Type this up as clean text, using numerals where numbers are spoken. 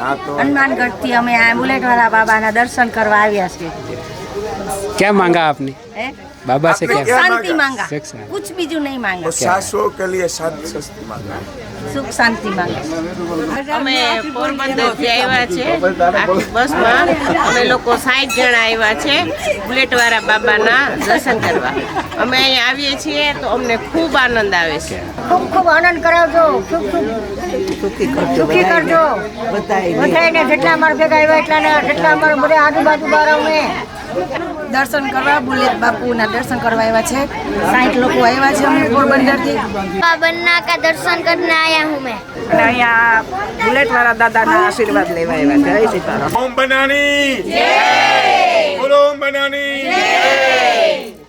હનુમાનગઢથી અમે આ બુલેટવાળા બાબાના દર્શન કરવા આવ્યા છીએ। क्या मांगा आपने बाबा से? क्या शांति मांगा, कुछ बीजू नहीं मांगा। सासों के लिए शांति मांगा, सुख शांति मांगा। અમે પોરબંદરથી આવ્યા છે આખી બસમાં। અમે લોકો 60 જણા આવ્યા છે બુલેટવાળા બાબાના દર્શન કરવા। અમે અહીંયા આવીએ છીએ તો અમને ખૂબ આનંદ આવે છે। ખૂબ ખૂબ આનંદ કરાવજો, ખૂબ ખૂબ સુખી કરજો બધાને। જેટલા અમારા ભેગા આવ્યા એટલાને, જેટલા અમારા બધા આજુબાજુ બારાઓને દર્શન કરવા બુલેટ બાપુના દર્શન કરવા આવ્યા છે। 60 લોકો આવ્યા છે અમે પોરબંદરથી। बन्ना का दर्शन करने आया हूँ मैं। અહીંયા બુલેટ વાળા દાદાના આશીર્વાદ લેવા આવ્યા છે। જય સીતારામ। ओम बनानी जय, बोलो ओम बनानी जय।